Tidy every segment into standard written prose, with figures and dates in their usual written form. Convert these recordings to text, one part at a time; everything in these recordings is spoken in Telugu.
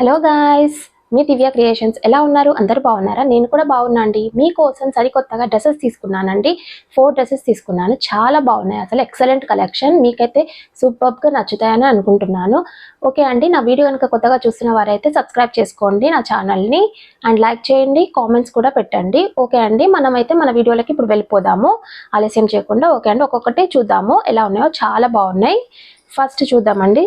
హలో గాయ్స్, మీ దివ్య క్రియేషన్స్ ఎలా ఉన్నారు? అందరూ బాగున్నారా? నేను కూడా బాగున్నా అండి. మీకోసం సరికొత్తగా డ్రెస్సెస్ తీసుకున్నానండి. 4 డ్రెస్సెస్ తీసుకున్నాను. చాలా బాగున్నాయి, అసలు ఎక్సలెంట్ కలెక్షన్. మీకైతే సూపర్గా నచ్చుతాయని అనుకుంటున్నాను. ఓకే అండి, నా వీడియో కనుక కొత్తగా చూస్తున్న వారైతే సబ్స్క్రైబ్ చేసుకోండి నా ఛానల్ని, అండ్ లైక్ చేయండి, కామెంట్స్ కూడా పెట్టండి. ఓకే అండి, మనమైతే మన వీడియోలకి ఇప్పుడు వెళ్ళిపోదాము ఆలస్యం చేయకుండా. ఓకే అండి, ఒక్కొక్కటి చూద్దాము ఎలా ఉన్నాయో. చాలా బాగున్నాయి. ఫస్ట్ చూద్దామండి.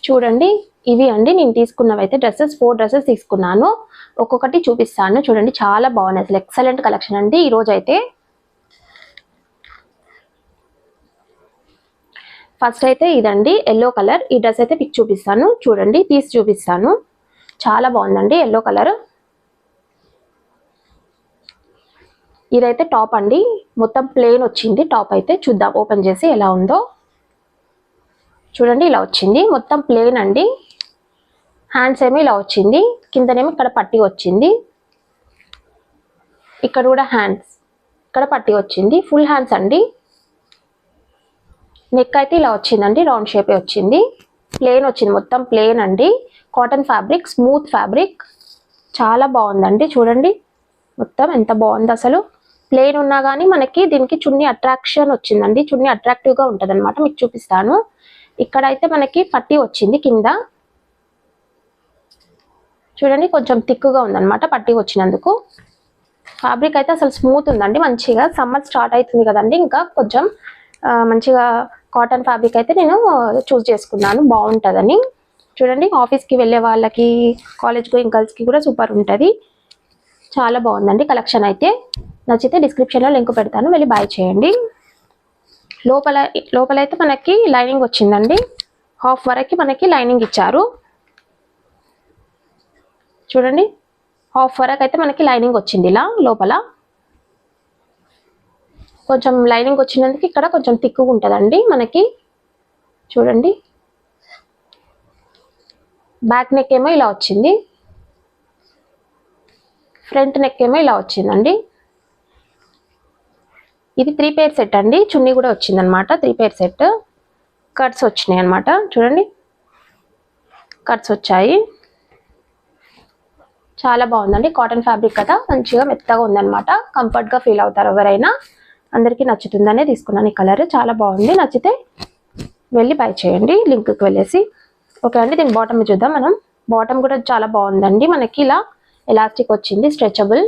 చూడండి, ఇవి అండి నేను తీసుకున్నవైతే డ్రెస్సెస్. 4 డ్రెస్సెస్ తీసుకున్నాను. ఒక్కొక్కటి చూపిస్తాను. చూడండి, చాలా బాగున్నాయి, అసలు ఎక్సలెంట్ కలెక్షన్ అండి ఈరోజు అయితే. ఫస్ట్ అయితే ఇదండి ఎల్లో కలర్. ఈ డ్రెస్ అయితే పిక్ చూపిస్తాను, చూడండి, తీసి చూపిస్తాను. చాలా బాగుందండి ఎల్లో కలర్. ఇదైతే టాప్ అండి, మొత్తం ప్లెయిన్ వచ్చింది టాప్. అయితే చూద్దాం ఓపెన్ చేసి ఎలా ఉందో. చూడండి, ఇలా వచ్చింది, మొత్తం ప్లెయిన్ అండి. హ్యాండ్స్ ఏమో ఇలా వచ్చింది, కిందనేమో ఇక్కడ పట్టి వచ్చింది, ఇక్కడ కూడా హ్యాండ్స్ ఇక్కడ పట్టి వచ్చింది. ఫుల్ హ్యాండ్స్ అండి. నెక్ అయితే ఇలా వచ్చిందండి, రౌండ్ షేప్ వచ్చింది. ప్లెయిన్ వచ్చింది, మొత్తం ప్లెయిన్ అండి. కాటన్ ఫ్యాబ్రిక్, స్మూత్ ఫ్యాబ్రిక్, చాలా బాగుందండి. చూడండి మొత్తం ఎంత బాగుంది అసలు. ప్లెయిన్ ఉన్నా కానీ మనకి దీనికి చున్నీ అట్రాక్షన్ వచ్చిందండి. చున్నీ అట్రాక్టివ్గా ఉంటుంది అనమాట. మీకు చూపిస్తాను. ఇక్కడ అయితే మనకి పట్టి వచ్చింది కింద. చూడండి, కొంచెం థిక్గా ఉందన్నమాట పట్టి వచ్చినందుకు. ఫ్యాబ్రిక్ అయితే అసలు స్మూత్ ఉందండి మంచిగా. సమ్మర్ స్టార్ట్ అవుతుంది కదండి, ఇంకా కొంచెం మంచిగా కాటన్ ఫ్యాబ్రిక్ అయితే నేను చూస్ చేసుకున్నాను, బాగుంటుందని. చూడండి, ఆఫీస్కి వెళ్ళే వాళ్ళకి, కాలేజ్ గోయింగ్ గర్ల్స్కి కూడా సూపర్ ఉంటుంది. చాలా బాగుందండి కలెక్షన్ అయితే. నచ్చితే డిస్క్రిప్షన్లో లింక్ పెడతాను, వెళ్ళి బై చేయండి. లోపల అయితే మనకి లైనింగ్ వచ్చిందండి. హాఫ్ వరకు మనకి లైనింగ్ ఇచ్చారు. చూడండి, హాఫ్ వరకు అయితే మనకి లైనింగ్ వచ్చింది ఇలా లోపల. కొంచెం లైనింగ్ వచ్చినందుకు ఇక్కడ కొంచెం థిక్గా ఉంటుందండి మనకి. చూడండి, బ్యాక్ నెక్ ఏమో ఇలా వచ్చింది, ఫ్రంట్ నెక్ ఏమో ఇలా వచ్చిందండి. ఇది 3 పేర్ సెట్ అండి. చున్నీ కూడా వచ్చిందనమాట, 3 పేర్ సెట్. కట్స్ వచ్చినాయి అనమాట. చూడండి, కట్స్ వచ్చాయి. చాలా బాగుందండి. కాటన్ ఫ్యాబ్రిక్ కదా, మంచిగా మెత్తగా ఉందన్నమాట. కంఫర్ట్గా ఫీల్ అవుతారు ఎవరైనా. అందరికీ నచ్చుతుందనే తీసుకున్నాను ఈ కలర్. చాలా బాగుంది. నచ్చితే వెళ్ళి బై చేయండి లింక్కి వెళ్ళేసి. ఓకే అండి, దీని బాటమ్ చూద్దాం మనం. బాటమ్ కూడా చాలా బాగుందండి. మనకి ఇలా ఎలాస్టిక్ వచ్చింది, స్ట్రెచబుల్,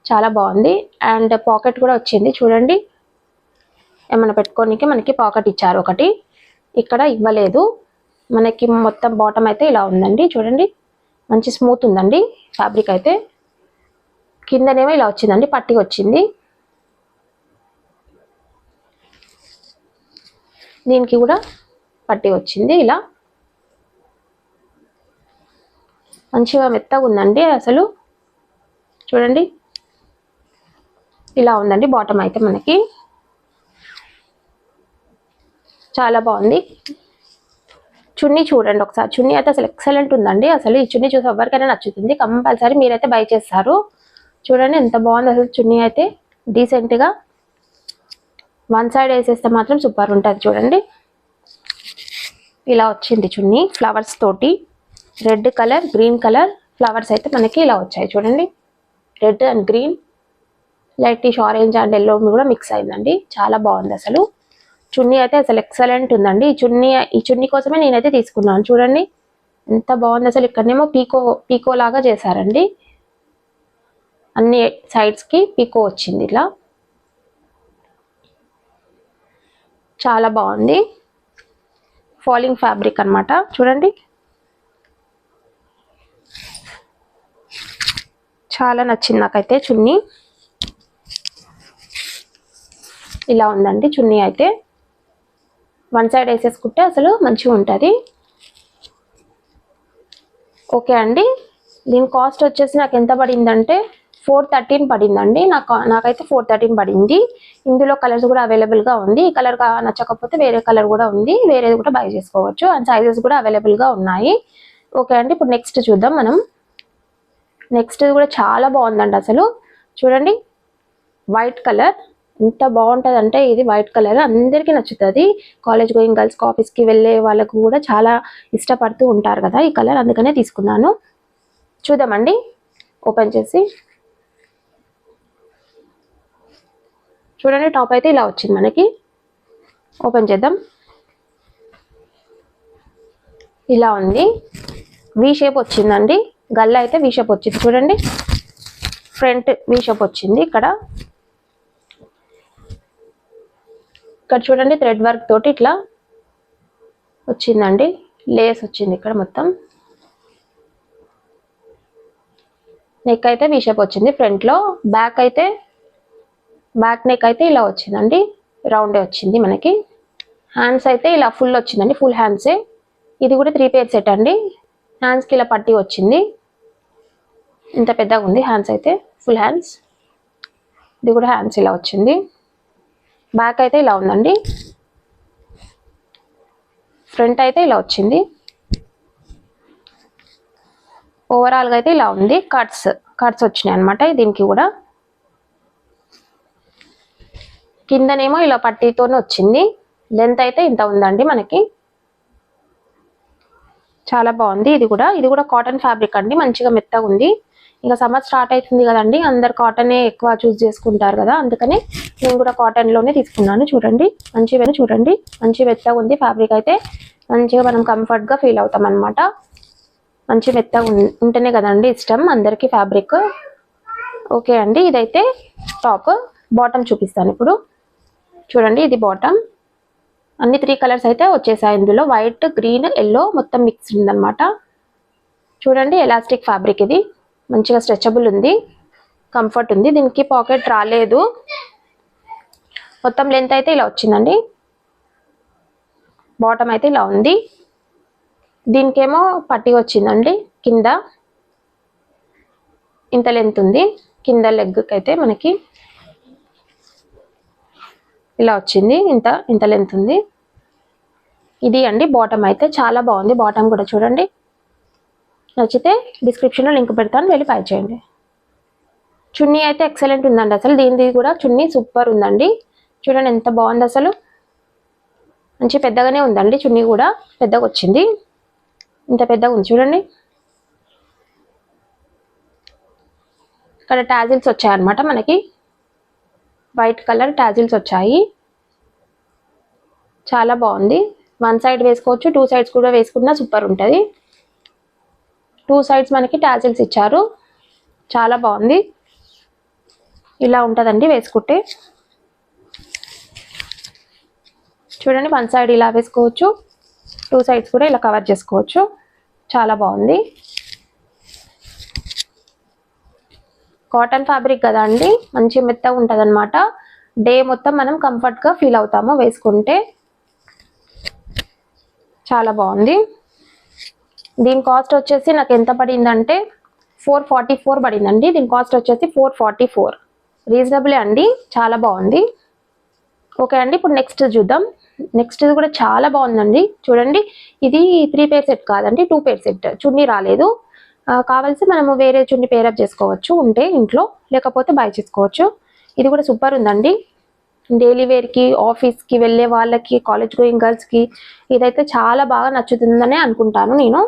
చాలా బాగుంది. అండ్ పాకెట్ కూడా వచ్చింది. చూడండి, ఏమైనా పెట్టుకోనికి మనకి పాకెట్ ఇచ్చారు ఒకటి. ఇక్కడ ఇవ్వలేదు మనకి. మొత్తం బాటమ్ అయితే ఇలా ఉందండి. చూడండి, మంచి స్మూత్ ఉందండి ఫ్యాబ్రిక్ అయితే. కిందనేమో ఇలా వచ్చిందండి, పట్టి వచ్చింది. దీనికి కూడా పట్టి వచ్చింది ఇలా. మంచిగా మెత్తగా ఉందండి అసలు. చూడండి, ఇలా ఉందండి బాటమ్ అయితే మనకి. చాలా బాగుంది. చున్నీ చూడండి ఒకసారి. చున్నీ అయితే అసలు ఎక్సలెంట్ ఉందండి. అసలు ఈ చున్నీ చూసి ఎవరికైనా నచ్చుతుంది, కంపల్సరీ మీరైతే బై చేస్తారు. చూడండి ఎంత బాగుంది అసలు. చున్నీ అయితే డీసెంట్గా, వన్ సైడ్ వేసేస్తే మాత్రం సూపర్ ఉంటుంది. చూడండి, ఇలా వచ్చింది చున్నీ ఫ్లవర్స్ తోటి. Red colour, green colour flowers అయితే మనకి ఇలా వచ్చాయి. చూడండి, red and green, lightish orange and yellow కూడా మిక్స్ అయిందండి. చాలా బాగుంది అసలు. చున్నీ అయితే అసలు ఎక్సలెంట్ ఉందండి. ఈ చున్నీ కోసమే నేనైతే తీసుకున్నాను. చూడండి ఎంత బాగుంది అసలు. ఇక్కడనేమో పీకో లాగా చేశారండి. అన్ని సైడ్స్కి పీకో వచ్చింది ఇలా. చాలా బాగుంది. ఫాలింగ్ ఫ్యాబ్రిక్ అన్నమాట. చూడండి, చాలా నచ్చింది నాకైతే చున్నీ. ఇలా ఉందండి చున్నీ అయితే. వన్ సైడ్ వేసేసుకుంటే అసలు మంచిగా ఉంటుంది. ఓకే అండి, దీని కాస్ట్ వచ్చేసి నాకు ఎంత పడిందంటే 413 పడిందండి. నాకైతే 413 పడింది. ఇందులో కలర్స్ కూడా అవైలబుల్గా ఉంది. ఈ కలర్ నచ్చకపోతే వేరే కలర్ కూడా ఉంది, వేరేది కూడా బై చేసుకోవచ్చు. అండ్ సైజెస్ కూడా అవైలబుల్గా ఉన్నాయి. ఓకే అండి, ఇప్పుడు నెక్స్ట్ చూద్దాం మనం. నెక్స్ట్ కూడా చాలా బాగుందండి అసలు. చూడండి, వైట్ కలర్, ఎంత బాగుంటుంది అంటే ఇది వైట్ కలర్ అందరికీ నచ్చుతుంది. కాలేజ్ గోయింగ్ గర్ల్స్, ఆఫీస్కి వెళ్ళే వాళ్ళకు కూడా చాలా ఇష్టపడుతూ ఉంటారు కదా ఈ కలర్, అందుకనే తీసుకున్నాను. చూద్దామండి ఓపెన్ చేసి. చూడండి టాప్ అయితే ఇలా వచ్చింది మనకి. ఓపెన్ చేద్దాం. ఇలా ఉంది, వి షేప్ వచ్చిందండి. గల్ల అయితే వి షేప్ వచ్చింది చూడండి. ఫ్రంట్ వి షేప్ వచ్చింది. ఇక్కడ చూడండి థ్రెడ్ వర్క్ తోటి ఇట్లా వచ్చిందండి. లేస్ వచ్చింది ఇక్కడ మొత్తం. నెక్ అయితే వి షేప్ వచ్చింది ఫ్రంట్ లో. బ్యాక్ నెక్ అయితే ఇలా వచ్చిందండి, రౌండే వచ్చింది మనకి. హ్యాండ్స్ అయితే ఇలా ఫుల్ వచ్చిందండి, ఫుల్ హ్యాండ్సే. ఇది కూడా 3 పేర్ సెట్ అండి. హ్యాండ్స్కి ఇలా పట్టి వచ్చింది, ఇంత పెద్దగా ఉంది హ్యాండ్స్ అయితే, ఫుల్ హ్యాండ్స్. ఇది కూడా హ్యాండ్స్ ఇలా వచ్చింది. బ్యాక్ అయితే ఇలా ఉందండి. ఫ్రంట్ అయితే ఇలా వచ్చింది. ఓవరాల్గా అయితే ఇలా ఉంది. కట్స్ వచ్చినాయి అనమాట దీనికి కూడా. కిందనేమో ఇలా పట్టీతోనే వచ్చింది. లెంత్ అయితే ఇంత ఉందండి మనకి. చాలా బాగుంది. ఇది కూడా కాటన్ ఫ్యాబ్రిక్ అండి, మంచిగా మెత్తగా ఉంది. ఇంకా సమ్మర్ స్టార్ట్ అవుతుంది కదండి, అందరు కాటనే ఎక్కువ చూస్ చేసుకుంటారు కదా, అందుకని నేను కూడా కాటన్లోనే తీసుకున్నాను. చూడండి మంచి మెత్తగా ఉంది ఫ్యాబ్రిక్ అయితే. మంచిగా మనం కంఫర్ట్గా ఫీల్ అవుతాం అనమాట. మంచి మెత్తగా ఉంటేనే కదండి ఇష్టం అందరికీ ఫ్యాబ్రిక్. ఓకే అండి, ఇదైతే టాప్. బాటమ్ చూపిస్తాను ఇప్పుడు. చూడండి ఇది బాటమ్. అన్ని 3 కలర్స్ అయితే వచ్చేసాయి ఇందులో. వైట్, గ్రీన్, ఎల్లో మొత్తం మిక్స్డ్ ఉందన్నమాట. చూడండి ఎలాస్టిక్ ఫ్యాబ్రిక్ ఇది, మంచిగా స్ట్రెచబుల్ ఉంది, కంఫర్ట్ ఉంది. దీనికి పాకెట్ రాలేదు. మొత్తం లెంత్ అయితే ఇలా వచ్చిందండి. బాటమ్ అయితే ఇలా ఉంది. దీనికేమో పట్టి వచ్చిందండి కింద, ఇంత లెంత్ ఉంది. కింద లెగ్కి అయితే మనకి ఇలా వచ్చింది, ఇంత లెంత్ ఉంది. ఇది అండి బాటమ్ అయితే. చాలా బాగుంది బాటమ్ కూడా. చూడండి నచ్చితే డిస్క్రిప్షన్లో లింక్ పెడతాను, వెళ్ళి బై చేయండి. చున్నీ అయితే ఎక్సలెంట్ ఉందండి అసలు. దీనిది కూడా చున్నీ సూపర్ ఉందండి. చూడండి ఎంత బాగుంది అసలు. మంచి పెద్దగానే ఉందండి చున్నీ కూడా, పెద్దగా వచ్చింది. ఇంత పెద్దగా ఉంది చూడండి. ఇక్కడ టాజిల్స్ వచ్చాయన్నమాట మనకి, వైట్ కలర్ టాజిల్స్ వచ్చాయి. చాలా బాగుంది. 1 సైడ్ వేసుకోవచ్చు, 2 సైడ్స్ కూడా వేసుకున్నా సూపర్ ఉంటుంది. 2 సైడ్స్ మనకి టాజిల్స్ ఇచ్చారు. చాలా బాగుంది. ఇలా ఉంటుందండి వేసుకుంటే. చూడండి 1 సైడ్ ఇలా వేసుకోవచ్చు, 2 సైడ్స్ కూడా ఇలా కవర్ చేసుకోవచ్చు. చాలా బాగుంది. కాటన్ ఫ్యాబ్రిక్ కదా అండి, మంచి మెత్తగా ఉంటుంది అనమాట. డే మొత్తం మనం కంఫర్ట్గా ఫీల్ అవుతాము వేసుకుంటే. చాలా బాగుంది. దీని కాస్ట్ వచ్చేసి నాకు ఎంత పడిందంటే 444 పడిందండి. దీని కాస్ట్ వచ్చేసి 444. రీజనబులే అండి, చాలా బాగుంది. ఓకే అండి, ఇప్పుడు నెక్స్ట్ చూద్దాం. నెక్స్ట్ కూడా చాలా బాగుందండి. చూడండి ఇది 3 పేర్ సెట్ కాదండి, 2 పేర్ సెట్. చున్నీ రాలేదు, కావాల్సి మనము వేరే చున్నీ పేరప్ చేసుకోవచ్చు ఉంటే ఇంట్లో, లేకపోతే బై చేసుకోవచ్చు. ఇది కూడా సూపర్ ఉందండి. డైలీ వేర్కి, ఆఫీస్కి వెళ్ళే వాళ్ళకి, కాలేజ్ గోయింగ్ గర్ల్స్కి ఇదైతే చాలా బాగా నచ్చుతుందనే అనుకుంటాను నేను.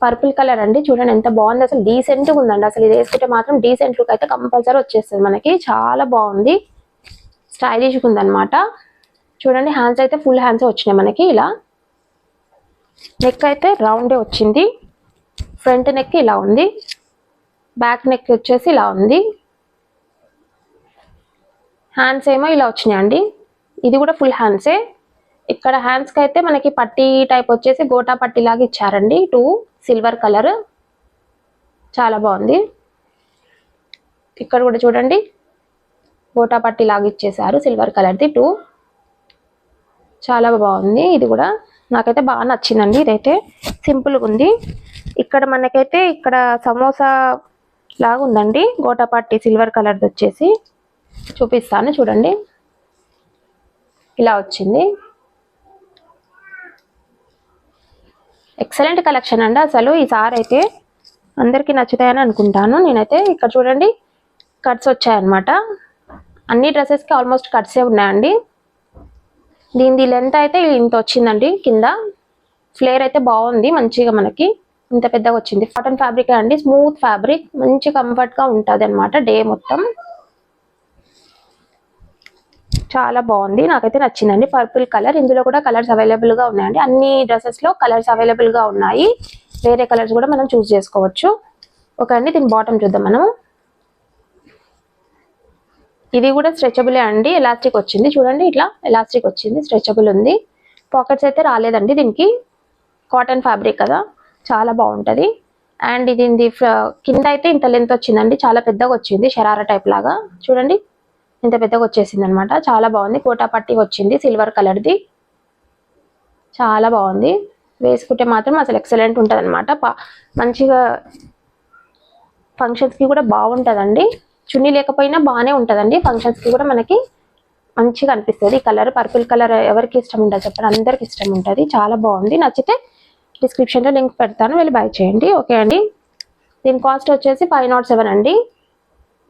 పర్పుల్ కలర్ అండి. చూడండి ఎంత బాగుంది అసలు. డీసెంట్గా ఉందండి అసలు. ఇది వేసుకుంటే మాత్రం డీసెంట్ లుక్ అయితే కంపల్సరీ వచ్చేస్తుంది మనకి. చాలా బాగుంది, స్టైలిష్గా ఉందన్నమాట. చూడండి హ్యాండ్స్ అయితే ఫుల్ హ్యాండ్స్ వచ్చినాయి మనకి. ఇలా నెక్ అయితే రౌండే వచ్చింది. ఫ్రంట్ నెక్ ఇలా ఉంది, బ్యాక్ నెక్ వచ్చేసి ఇలా ఉంది. హ్యాండ్స్ ఏమో ఇలా వచ్చినాయండి. ఇది కూడా ఫుల్ హ్యాండ్సే. ఇక్కడ హ్యాండ్స్కి అయితే మనకి పట్టీ టైప్ వచ్చేసి గోటా పట్టీ లాగా ఇచ్చారండి, 2 సిల్వర్ కలర్. చాలా బాగుంది. ఇక్కడ కూడా చూడండి గోటా పట్టీ లాగా ఇచ్చేసారు, సిల్వర్ కలర్ది 2. చాలా బాగుంది. ఇది కూడా నాకైతే బాగా నచ్చిందండి. ఇదైతే సింపుల్గా ఉంది. ఇక్కడ మనకైతే ఇక్కడ సమోసా లాగా ఉందండి, గోటా పట్టీ సిల్వర్ కలర్ది వచ్చేసి. చూపిస్తాను చూడండి, ఇలా వచ్చింది. ఎక్సలెంట్ కలెక్షన్ అండి అసలు. ఈసారి అయితే అందరికీ నచ్చుతాయని అనుకుంటాను నేనైతే. ఇక్కడ చూడండి కట్స్ వచ్చాయన్నమాట. అన్ని డ్రెస్సెస్కి ఆల్మోస్ట్ కట్సే ఉన్నాయండి. దీని లెంత్ అయితే ఇంత వచ్చిందండి. కింద ఫ్లేర్ అయితే బాగుంది, మంచిగా మనకి ఇంత పెద్దగా వచ్చింది. కాటన్ ఫ్యాబ్రిక్ అండి, స్మూత్ ఫ్యాబ్రిక్, మంచి కంఫర్ట్గా ఉంటుంది అనమాట డే మొత్తం. చాలా బాగుంది, నాకైతే నచ్చిందండి. పర్పుల్ కలర్, ఇందులో కూడా కలర్స్ అవైలబుల్గా ఉన్నాయండి. అన్ని డ్రెస్సెస్లో కలర్స్ అవైలబుల్గా ఉన్నాయి. వేరే కలర్స్ కూడా మనం చూస్ చేసుకోవచ్చు. ఓకే అండి, దీని బాటమ్ చూద్దాం మనం. ఇది కూడా స్ట్రెచబులే అండి, ఎలాస్టిక్ వచ్చింది చూడండి. ఇట్లా ఎలాస్టిక్ వచ్చింది, స్ట్రెచబుల్ ఉంది. పాకెట్స్ అయితే రాలేదండి దీనికి. కాటన్ ఫ్యాబ్రిక్ కదా, చాలా బాగుంటుంది. అండ్ ఇది కింద అయితే ఇంత లెంత్ వచ్చిందండి, చాలా పెద్దగా వచ్చింది. షరారా టైప్ లాగా చూడండి, ఇంత పెద్దగా వచ్చేసింది అనమాట. చాలా బాగుంది. కోటా పట్టి వచ్చింది సిల్వర్ కలర్ది, చాలా బాగుంది. వేసుకుంటే మాత్రం అసలు ఎక్సలెంట్ ఉంటుంది అనమాట. మంచిగా ఫంక్షన్స్కి కూడా బాగుంటుందండి. చున్నీ లేకపోయినా బాగానే ఉంటుందండి. ఫంక్షన్స్కి కూడా మనకి మంచిగా అనిపిస్తుంది. కలర్ పర్పుల్ కలర్ ఎవరికి ఇష్టం ఉంటుంది చెప్పండి, అందరికి ఇష్టం ఉంటుంది. చాలా బాగుంది. నచ్చితే డిస్క్రిప్షన్లో లింక్ పెడతాను, వెళ్ళి బై చేయండి. ఓకే అండి, దీని కాస్ట్ వచ్చేసి 507 అండి.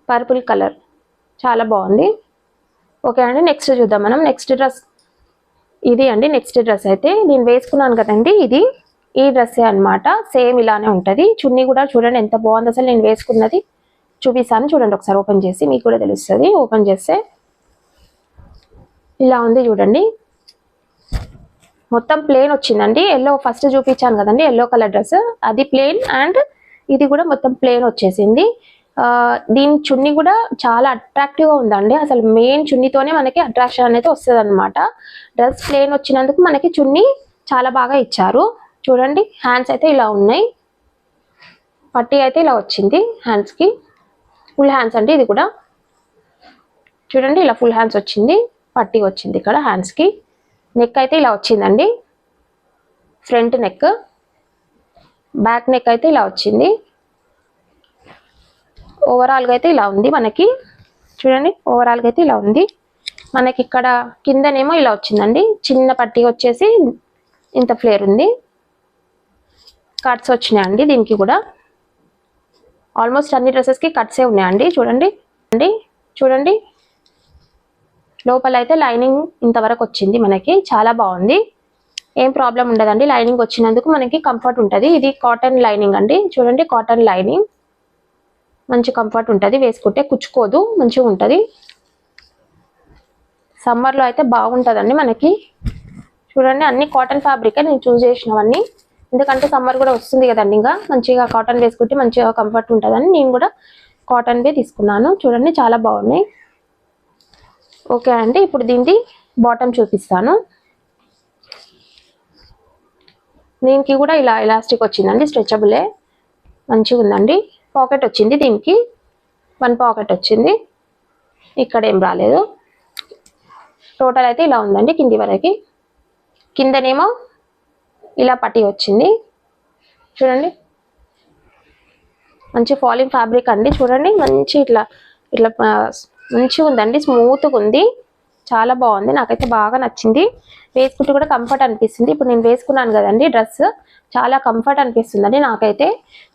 పర్పుల్ కలర్ చాలా బాగుంది. ఓకే అండి, నెక్స్ట్ చూద్దాం మనం. నెక్స్ట్ డ్రెస్ ఇది అండి. నెక్స్ట్ డ్రెస్ అయితే నేను వేసుకున్నాను కదండి, ఇది ఈ డ్రెస్సే అనమాట. సేమ్ ఇలానే ఉంటుంది. చున్నీ కూడా చూడండి ఎంత బాగుంది. అసలు నేను వేసుకున్నది చూపిస్తాను చూడండి, ఒకసారి ఓపెన్ చేసి మీకు కూడా తెలుస్తుంది. ఓపెన్ చేస్తే ఇలా ఉంది చూడండి. మొత్తం ప్లేన్ వచ్చిందండి. ఎల్లో ఫస్ట్ చూపించాను కదండి, ఎల్లో కలర్ డ్రెస్, అది ప్లేన్. అండ్ ఇది కూడా మొత్తం ప్లేన్ వచ్చేసింది. దీని చున్నీ కూడా చాలా అట్రాక్టివ్గా ఉందండి. అసలు మెయిన్ చున్నీతోనే మనకి అట్రాక్షన్ అనేది వస్తుంది అనమాట. డ్రెస్ ప్లేన్ వచ్చినందుకు మనకి చున్నీ చాలా బాగా ఇచ్చారు. చూడండి, హ్యాండ్స్ అయితే ఇలా ఉన్నాయి, పట్టీ అయితే ఇలా వచ్చింది హ్యాండ్స్కి. ఫుల్ హ్యాండ్స్ అండి ఇది కూడా. చూడండి, ఇలా ఫుల్ హ్యాండ్స్ వచ్చింది, పట్టీ వచ్చింది ఇక్కడ హ్యాండ్స్కి. నెక్ అయితే ఇలా వచ్చిందండి, ఫ్రంట్ నెక్. బ్యాక్ నెక్ అయితే ఇలా వచ్చింది. ఓవరాల్గా అయితే ఇలా ఉంది మనకి. చూడండి, ఓవరాల్గా అయితే ఇలా ఉంది మనకి. ఇక్కడ కిందనేమో ఇలా వచ్చిందండి, చిన్న పట్టీ వచ్చేసి ఇంత ఫ్లేర్ ఉంది. కట్స్ వచ్చినాయండి దీనికి కూడా. ఆల్మోస్ట్ అన్ని డ్రెస్సెస్కి కట్సే ఉన్నాయండి. చూడండి అండి, చూడండి లోపల అయితే లైనింగ్ ఇంతవరకు వచ్చింది మనకి. చాలా బాగుంది, ఏం ప్రాబ్లం ఉండదండి. లైనింగ్ వచ్చినందుకు మనకి కంఫర్ట్ ఉంటుంది. ఇది కాటన్ లైనింగ్ అండి. చూడండి, కాటన్ లైనింగ్, మంచి కంఫర్ట్ ఉంటుంది. వేసుకుంటే కుచ్చుకోదు, మంచిగా ఉంటుంది. సమ్మర్లో అయితే బాగుంటుందండి మనకి. చూడండి, అన్ని కాటన్ ఫ్యాబ్రికే నేను చూస్ చేసినవన్నీ, ఎందుకంటే సమ్మర్ కూడా వస్తుంది కదండి. ఇంకా మంచిగా కాటన్ వేసుకుంటే మంచిగా కంఫర్ట్ ఉంటుందని నేను కూడా కాటన్వే తీసుకున్నాను. చూడండి, చాలా బాగున్నాయి. ఓకే అండి, ఇప్పుడు దీనికి బాటమ్ చూపిస్తాను. దీనికి కూడా ఇలా ఎలాస్టిక్ వచ్చిందండి, స్ట్రెచబులే, మంచిగా ఉందండి. పాకెట్ వచ్చింది దీనికి, 1 పాకెట్ వచ్చింది. ఇక్కడ ఏం రాలేదు. టోటల్ అయితే ఇలా ఉందండి కింది వరకు. కిందనేమో ఇలా పట్టీ వచ్చింది. చూడండి, మంచి ఫాలింగ్ ఫ్యాబ్రిక్ అండి. చూడండి, మంచి ఇట్లా ఇట్లా మంచిగా ఉందండి, స్మూత్గా ఉంది, చాలా బాగుంది. నాకైతే బాగా నచ్చింది. వేసుకుంటే కూడా కంఫర్ట్ అనిపిస్తుంది. ఇప్పుడు నేను వేసుకున్నాను కదండి డ్రెస్, చాలా కంఫర్ట్ అనిపిస్తుందండి నాకైతే.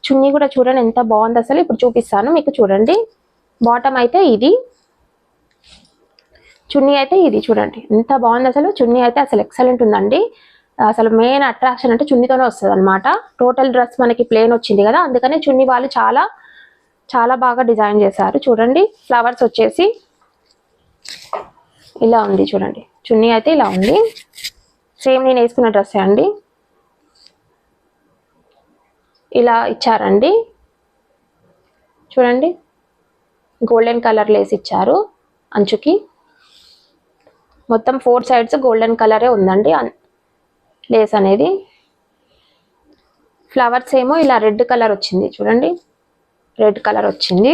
చున్నీ కూడా చూడండి ఎంత బాగుంది అసలు. ఇప్పుడు చూపిస్తాను మీకు. చూడండి, బాటమ్ అయితే ఇది, చున్నీ అయితే ఇది. చూడండి ఎంత బాగుంది అసలు. చున్నీ అయితే అసలు ఎక్సలెంట్ ఉందండి. అసలు మెయిన్ అట్రాక్షన్ అంటే చున్నీతోనే వస్తుంది అనమాట. టోటల్ డ్రెస్ మనకి ప్లేన్ వచ్చింది కదా, అందుకనే చున్నీ వాళ్ళు చాలా చాలా బాగా డిజైన్ చేశారు. చూడండి, ఫ్లవర్స్ వచ్చేసి ఇలా ఉంది. చూడండి, చున్నీ అయితే ఇలా ఉంది. సేమ్ నేను వేసుకున్న డ్రెస్ అండి, ఇలా ఇచ్చారండి. చూడండి, గోల్డెన్ కలర్ లేస్ ఇచ్చారు అంచుకి. మొత్తం 4 సైడ్స్ గోల్డెన్ కలరే ఉందండి లేస్ అనేది. ఫ్లవర్స్ ఏమో ఇలా రెడ్ కలర్ వచ్చింది. చూడండి, రెడ్ కలర్ వచ్చింది,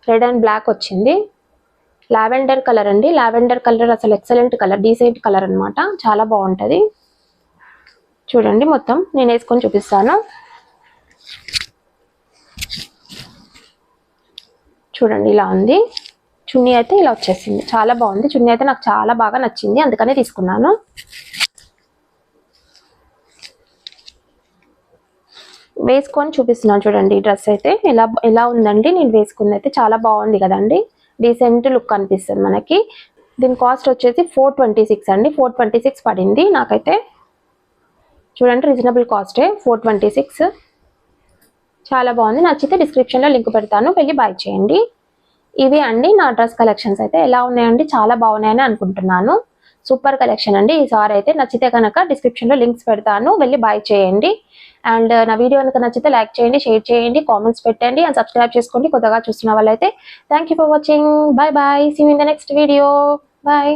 రెడ్ అండ్ బ్లాక్ వచ్చింది. లావెండర్ కలర్ అండి. లావెండర్ కలర్ అసలు ఎక్సలెంట్ కలర్, డీసెంట్ కలర్ అనమాట, చాలా బాగుంటుంది. చూడండి, మొత్తం నేను వేసుకొని చూపిస్తాను. చూడండి, ఇలా ఉంది. చున్నీ అయితే ఇలా వచ్చేసింది, చాలా బాగుంది. చున్నీ అయితే నాకు చాలా బాగా నచ్చింది, అందుకనే తీసుకున్నాను. వేసుకొని చూపిస్తున్నాను చూడండి. డ్రెస్ అయితే ఎలా ఉందండి, నేను వేసుకుంది అయితే చాలా బాగుంది కదండి. డీసెంట్ లుక్ అనిపిస్తుంది మనకి. దీని కాస్ట్ వచ్చేసి 426 అండి. 426 పడింది నాకైతే. చూడండి రీజనబుల్ కాస్టే, 426. చాలా బాగుంది. నచ్చితే డిస్క్రిప్షన్లో లింక్ పెడతాను, వెళ్ళి బై చేయండి. ఇవి అండి నా డ్రెస్ కలెక్షన్స్ అయితే. ఎలా ఉన్నాయండి? చాలా బాగున్నాయని అనుకుంటున్నాను. సూపర్ కలెక్షన్ అండి ఈసారి అయితే. నచ్చితే కనుక డిస్క్రిప్షన్లో లింక్స్ పెడతాను, వెళ్ళి బై చేయండి. అండ్ నా వీడియో కనుక నచ్చితే లైక్ చేయండి, షేర్ చేయండి, కామెంట్స్ పెట్టండి అండ్ సబ్స్క్రైబ్ చేసుకోండి కొత్తగా చూస్తున్న వాళ్ళైతే. Thank you for watching. Bye bye. See you in the next video. Bye.